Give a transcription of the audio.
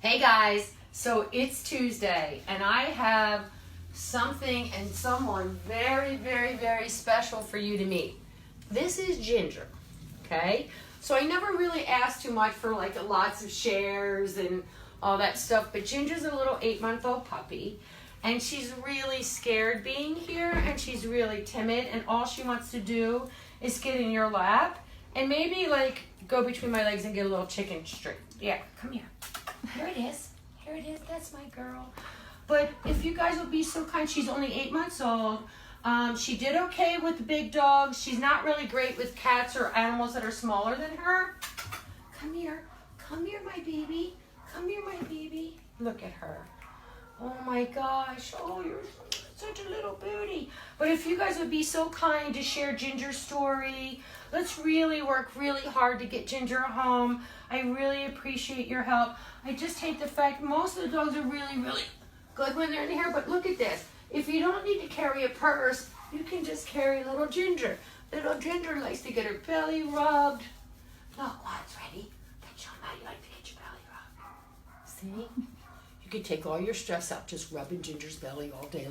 Hey guys, so it's Tuesday and I have something and someone very, very, very special for you to meet. This is Ginger, okay? So I never really asked too much for like lots of shares and all that stuff, but Ginger's a little 8-month-old puppy and she's really scared being here and she's really timid and all she wants to do is get in your lap and maybe like go between my legs and get a little chicken straight. Yeah, come here. Here it is. Here it is. That's my girl. But if you guys would be so kind, she's only 8 months old. She did okay with the big dogs. She's not really great with cats or animals that are smaller than her. Come here. Come here, my baby. Come here, my baby. Look at her. Oh my gosh. Oh, you're such a little booty. But if you guys would be so kind to share Ginger's story, let's really work really hard to get Ginger home. I really appreciate your help. I just hate the fact most of the dogs are really, really good when they're in here, but look at this. If you don't need to carry a purse, you can just carry little Ginger. Little Ginger likes to get her belly rubbed. Look, Watts, ready? Then show them how you like to get your belly rubbed. See? You can take all your stress out just rubbing Ginger's belly all day.